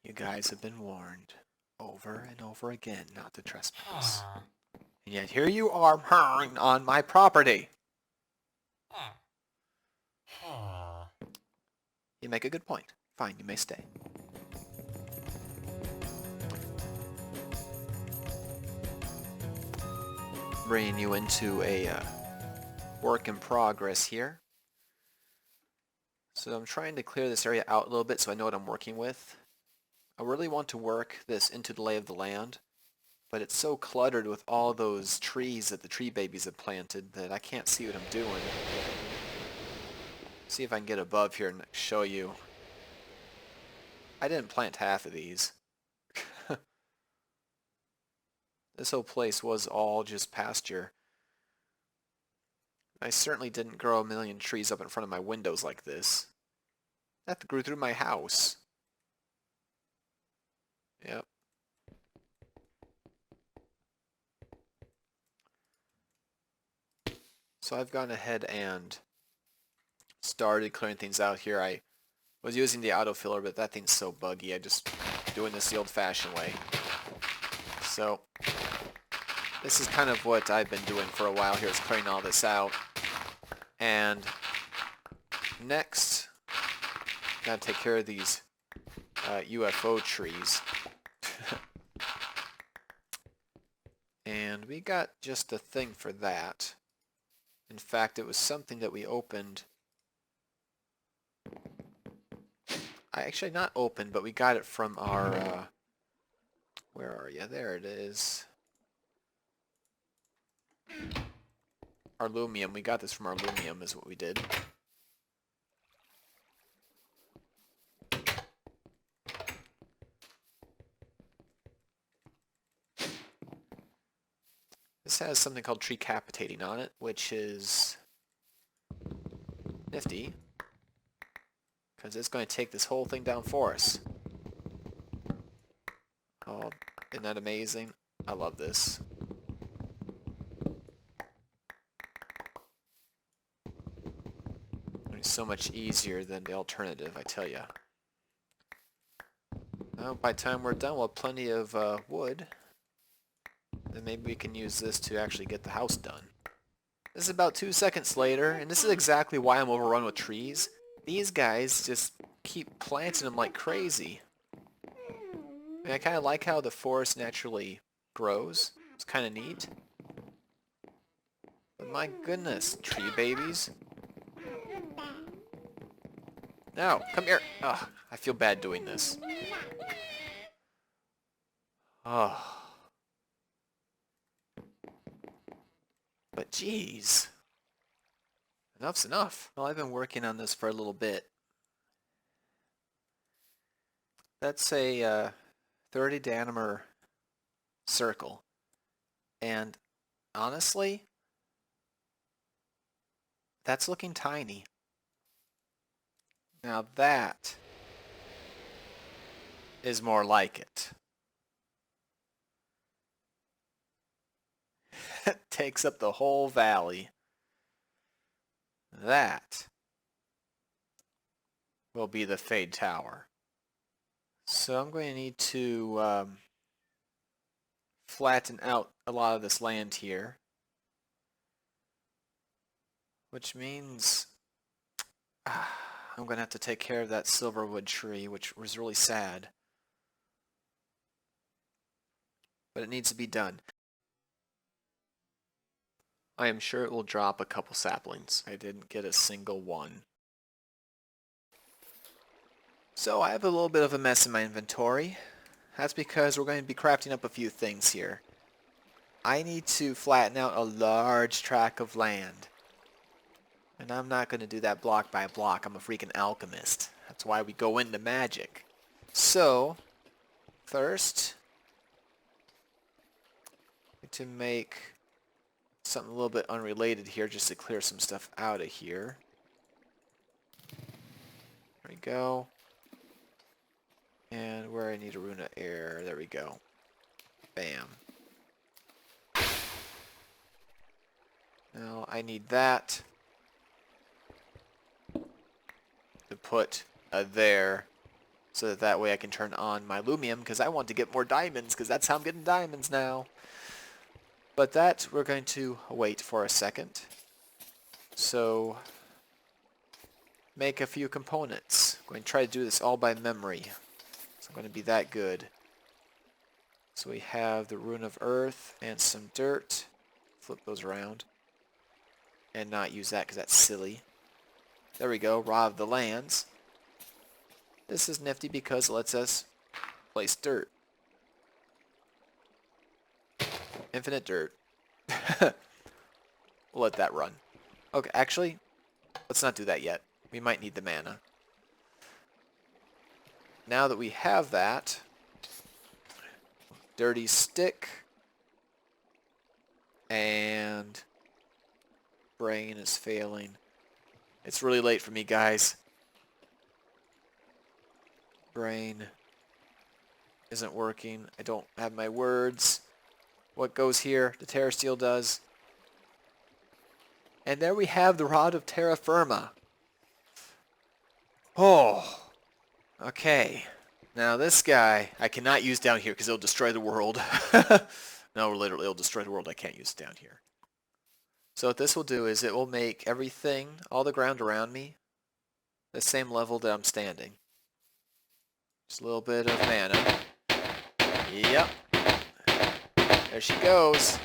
You guys have been warned over and over again not to trespass. And yet here you are on my property. You make a good point. Fine, you may stay. Bringing you into a work in progress here. So I'm trying to clear this area out a little bit so I know what I'm working with. I really want to work this into the lay of the land, but it's so cluttered with all those trees that the tree babies have planted that I can't see what I'm doing. See if I can get above here and show you. I didn't plant half of these. This whole place was all just pasture. I certainly didn't grow a million trees up in front of my windows like this. That grew through my house. Yep. So I've gone ahead and started clearing things out here. I was using the autofiller, but that thing's so buggy. I just doing this the old-fashioned way. So this is kind of what I've been doing for a while here, is clearing all this out. And next, gotta take care of these UFO trees. And we got just a thing for that. In fact, it was something that we opened. Actually not opened, but we got it from our, where are you? There it is. Our Lumium. We got this from our Lumium is what we did. This has something called tree capitating on it, which is nifty, because it's going to take this whole thing down for us. Oh, isn't that amazing? I love this. It's so much easier than the alternative, I tell ya. Well, by the time we're done, we'll have plenty of wood. Then maybe we can use this to actually get the house done. This is about 2 seconds later, and this is exactly why I'm overrun with trees. These guys just keep planting them like crazy. I kind of like how the forest naturally grows. It's kind of neat. But my goodness, tree babies. No, come here. Ugh, I feel bad doing this. Oh. But geez. Enough's enough. Well, I've been working on this for a little bit. That's a 30 denimer circle. And honestly, that's looking tiny. Now that is more like it. It takes up the whole valley. That will be the Fade Tower. So I'm going to need to flatten out a lot of this land here. Which means I'm going to have to take care of that silverwood tree, which was really sad. But it needs to be done. I am sure it will drop a couple saplings. I didn't get a single one. So I have a little bit of a mess in my inventory. That's because we're going to be crafting up a few things here. I need to flatten out a large tract of land. And I'm not going to do that block by block. I'm a freaking alchemist. That's why we go into magic. So, first, I need to make something a little bit unrelated here just to clear some stuff out of here. There we go. And where I need a rune of air, there we go. Bam. Now I need that to put there So that way I can turn on my Lumium, because I want to get more diamonds, because that's how I'm getting diamonds now. But that, we're going to wait for a second. So, make a few components. I'm going to try to do this all by memory. So I'm going to be that good. So we have the Rune of Earth and some dirt. Flip those around. And not use that because that's silly. There we go, Raw of the Lands. This is nifty because it lets us place dirt. Infinite dirt. We'll let that run. Okay, actually, let's not do that yet. We might need the mana. Now that we have that, dirty stick and brain is failing. It's really late for me, guys. Brain isn't working. I don't have my words. What goes here? The Terra Steel does. And there we have the Rod of Terra Firma. Oh. Okay. Now this guy, I cannot use down here because it'll destroy the world. No, literally, it'll destroy the world. I can't use it down here. So what this will do is it will make everything, all the ground around me, the same level that I'm standing. Just a little bit of mana. Yep. There she goes.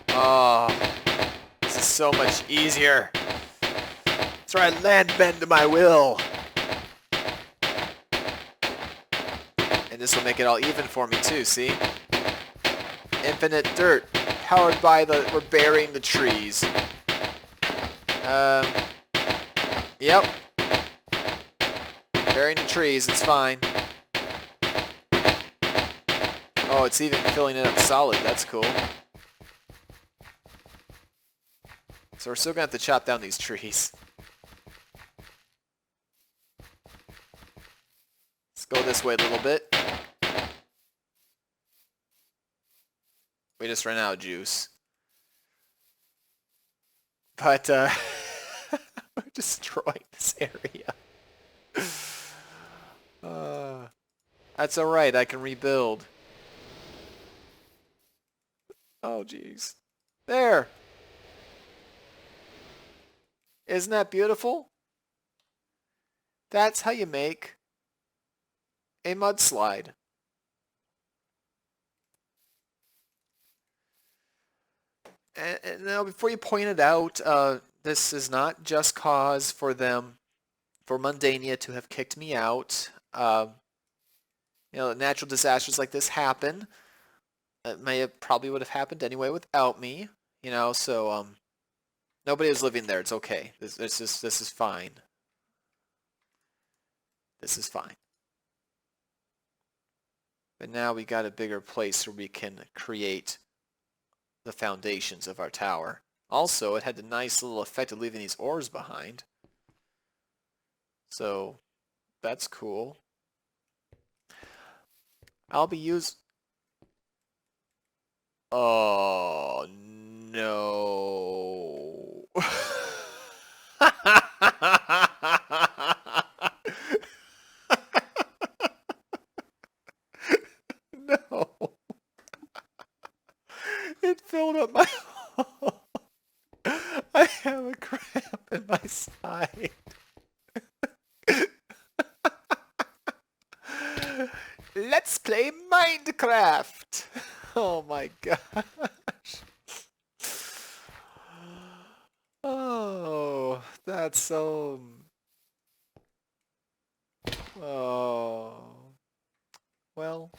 Oh, this is so much easier. That's right, land bend to my will. And this will make it all even for me too, see? Infinite dirt, powered by we're burying the trees. Yep. Burying the trees, it's fine. Oh, it's even filling it up solid, that's cool. So we're still gonna have to chop down these trees. Let's go this way a little bit. We just ran out of juice. But, we're destroying this area. That's alright, I can rebuild. Oh, jeez. There! Isn't that beautiful? That's how you make a mudslide. And now, before you point it out, this is not just cause for Mundania to have kicked me out. Natural disasters like this happen. It probably would have happened anyway without me. So nobody was living there. It's okay. This is fine. This is fine. But now we got a bigger place where we can create the foundations of our tower. Also, it had the nice little effect of leaving these ores behind. So, that's cool. I'll be Oh, no. No. It filled up my hole. I have a cramp in my side. Let's play Minecraft. Oh my gosh. Oh, that's so... Oh. Well.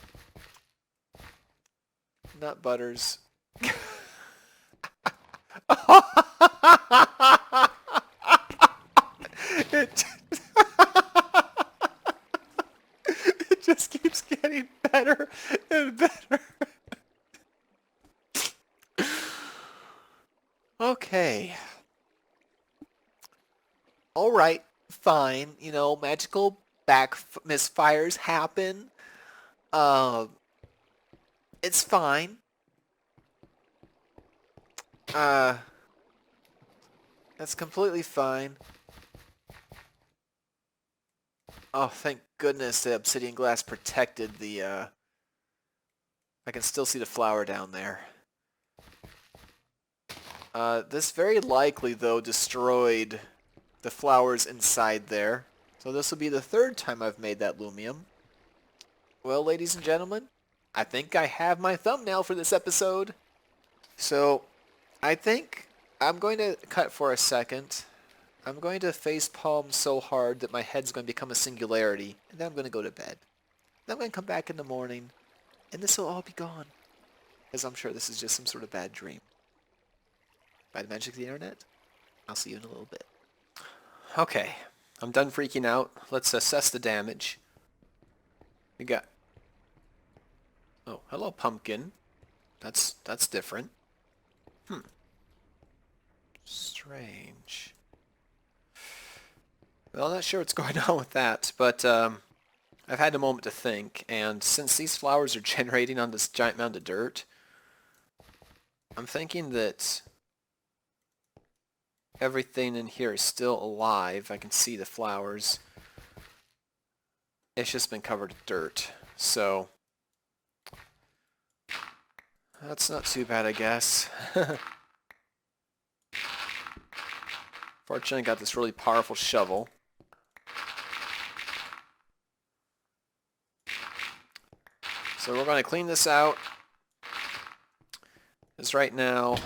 Nut butters. It just keeps getting better and better. Okay. Alright, fine. Magical misfires happen. It's fine. That's completely fine. Oh, thank goodness the obsidian glass protected the, I can still see the flower down there. This very likely, though, destroyed the flowers inside there. So this will be the third time I've made that lumium. Well, ladies and gentlemen, I think I have my thumbnail for this episode. So, I think I'm going to cut for a second. I'm going to face palm so hard that my head's going to become a singularity, and then I'm going to go to bed. Then I'm going to come back in the morning, and this will all be gone. Because I'm sure this is just some sort of bad dream. By the magic of the internet, I'll see you in a little bit. Okay, I'm done freaking out. Let's assess the damage. We got... Oh, hello, pumpkin. That's different. Strange. Well, I'm not sure what's going on with that, but I've had a moment to think, and since these flowers are generating on this giant mound of dirt, I'm thinking that everything in here is still alive. I can see the flowers. It's just been covered with dirt, so that's not too bad, I guess. Fortunately, I got this really powerful shovel. So we're going to clean this out. Because right now,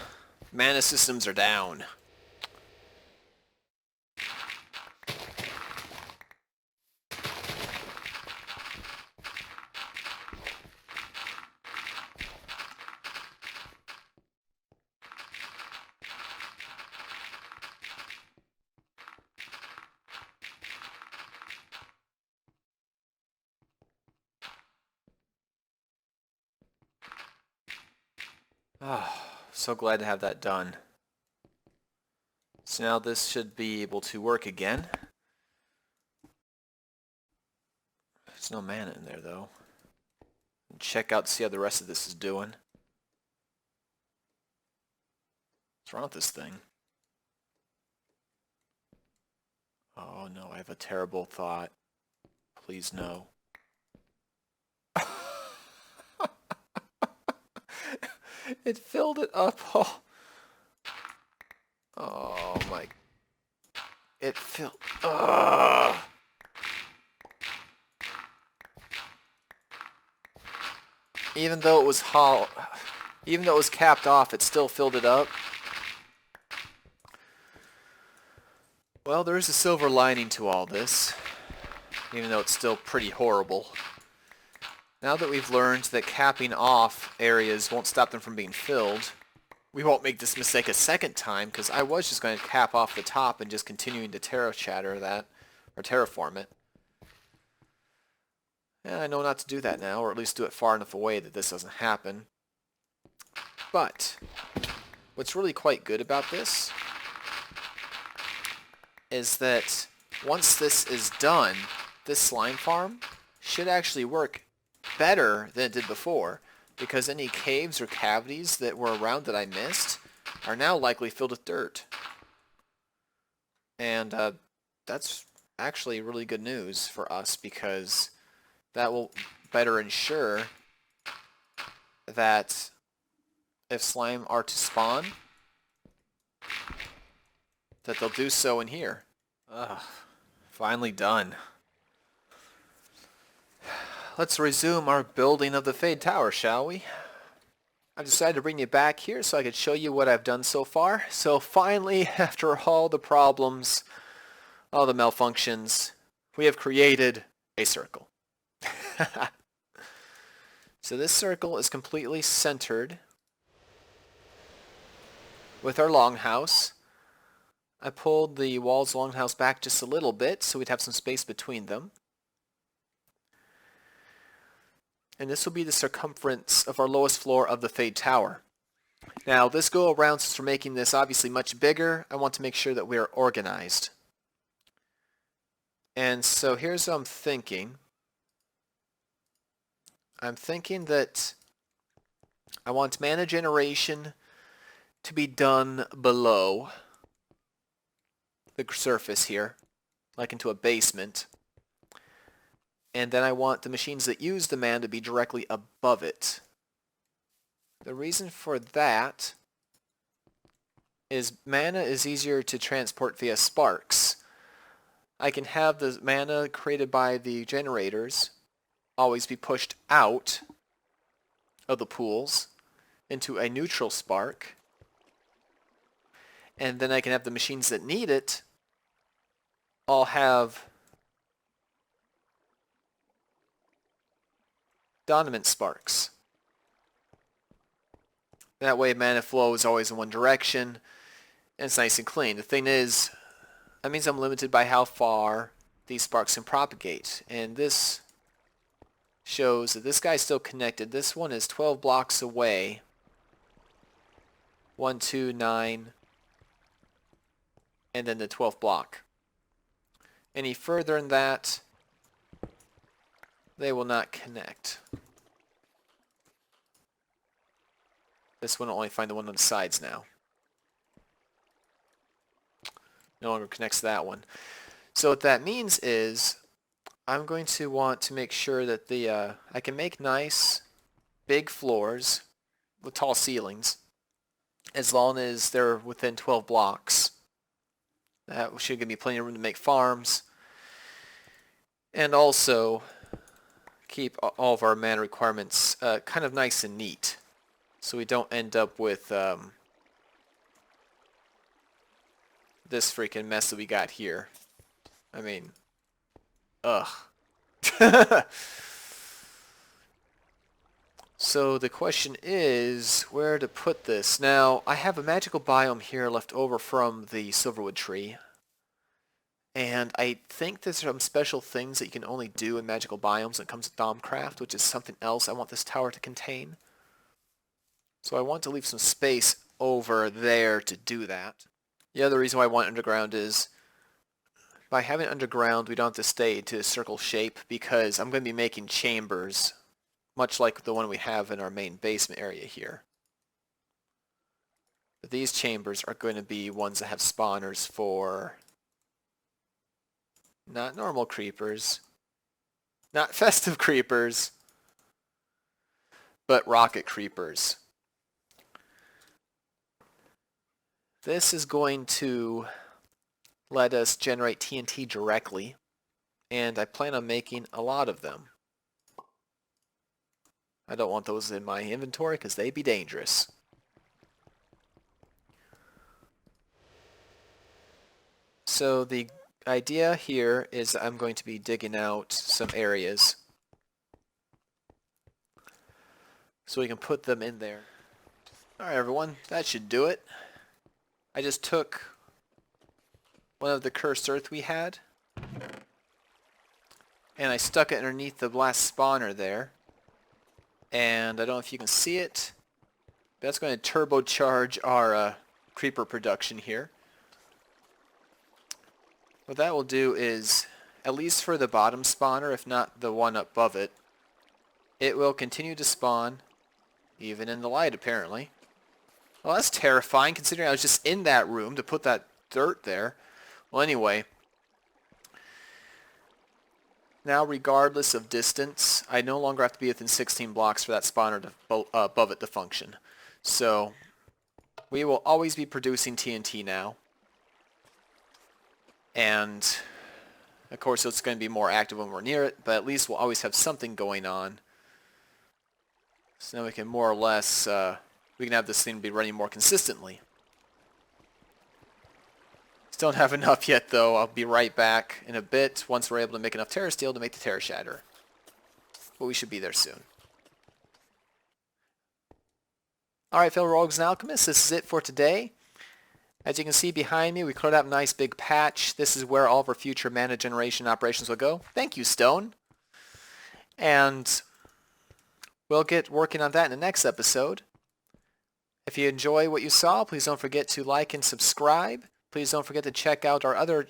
mana systems are down. Oh, so glad to have that done. So now this should be able to work again. There's no mana in there though. Check out to see how the rest of this is doing. What's wrong with this thing? Oh no, I have a terrible thought. Please no. It filled it up. Oh my. It filled. Even though it was hollow, even though it was capped off, it still filled it up. Well, there is a silver lining to all this, even though it's still pretty horrible. Now that we've learned that capping off areas won't stop them from being filled, we won't make this mistake a second time, because I was just going to cap off the top and just continuing to terraform it. Yeah, I know not to do that now, or at least do it far enough away that this doesn't happen. But what's really quite good about this is that once this is done, this slime farm should actually work better than it did before, because any caves or cavities that were around that I missed are now likely filled with dirt. And that's actually really good news for us, because that will better ensure that if slime are to spawn, that they'll do so in here. Ugh, finally done. Let's resume our building of the Fade Tower, shall we? I decided to bring you back here so I could show you what I've done so far. So finally, after all the problems, all the malfunctions, we have created a circle. So this circle is completely centered with our longhouse. I pulled the walls of the longhouse back just a little bit so we'd have some space between them. And this will be the circumference of our lowest floor of the Fade Tower. Now this go around, since we're making this obviously much bigger, I want to make sure that we are organized. And so here's what I'm thinking. I'm thinking that I want mana generation to be done below the surface here, like into a basement. And then I want the machines that use the mana to be directly above it. The reason for that is mana is easier to transport via sparks. I can have the mana created by the generators always be pushed out of the pools into a neutral spark, and then I can have the machines that need it all have dominant sparks. That way mana flow is always in one direction, and it's nice and clean. The thing is, that means I'm limited by how far these sparks can propagate, and this shows that this guy's still connected. This one is 12 blocks away. 1, 2, 9, and then the 12th block. Any further than that, they will not connect. This one will only find the one on the sides now. No longer connects to that one. So what that means is I'm going to want to make sure that I can make nice big floors with tall ceilings as long as they're within 12 blocks. That should give me plenty of room to make farms, and also keep all of our mana requirements kind of nice and neat, so we don't end up with this freaking mess that we got here. I mean, ugh. So the question is where to put this. Now, I have a magical biome here left over from the Silverwood tree. And I think there's some special things that you can only do in magical biomes when it comes to Thaumcraft, which is something else I want this tower to contain. So I want to leave some space over there to do that. The other reason why I want underground is by having underground, we don't have to stay to a circle shape because I'm going to be making chambers, much like the one we have in our main basement area here. But these chambers are going to be ones that have spawners for not normal creepers, not festive creepers, but rocket creepers. This is going to let us generate TNT directly, and I plan on making a lot of them. I don't want those in my inventory because they'd be dangerous. So the idea here is I'm going to be digging out some areas so we can put them in there. Alright everyone, that should do it. I just took one of the cursed earth we had and I stuck it underneath the last spawner there. And I don't know if you can see it, but that's going to turbocharge our creeper production here. What that will do is, at least for the bottom spawner, if not the one above it, it will continue to spawn, even in the light apparently. Well, that's terrifying considering I was just in that room to put that dirt there. Well, anyway, now regardless of distance, I no longer have to be within 16 blocks for that spawner to, above it to function. So we will always be producing TNT now. And of course it's going to be more active when we're near it, but at least we'll always have something going on. So now we can more or less, we can have this thing be running more consistently. Still don't have enough yet though. I'll be right back in a bit once we're able to make enough Terra Steel to make the Terra Shatter. But we should be there soon. Alright fellow rogues and alchemists, this is it for today. As you can see behind me, we cleared out a nice big patch. This is where all of our future mana generation operations will go. Thank you, Stone. And we'll get working on that in the next episode. If you enjoy what you saw, please don't forget to like and subscribe. Please don't forget to check out our other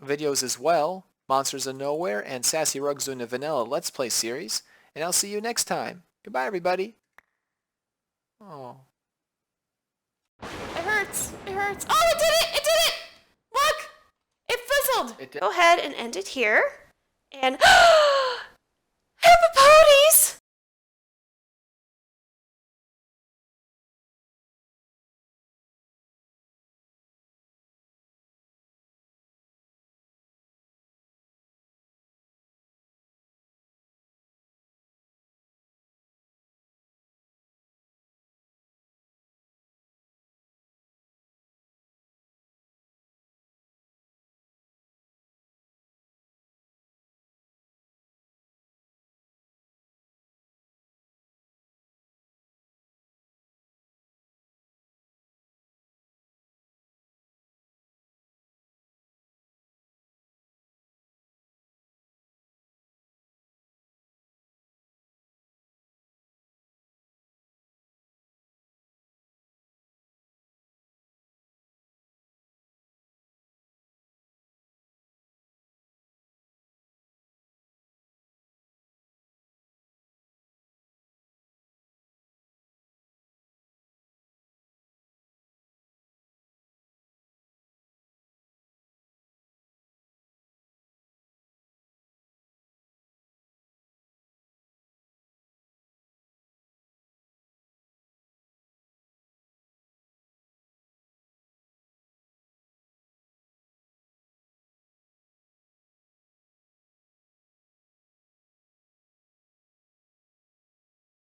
videos as well. Monsters of Nowhere and Sassy Rugs doing the Vanilla Let's Play series. And I'll see you next time. Goodbye, everybody. Oh. It hurts. It hurts. Oh, it did it! It did it! Look! It fizzled! It did. Go ahead and end it here. And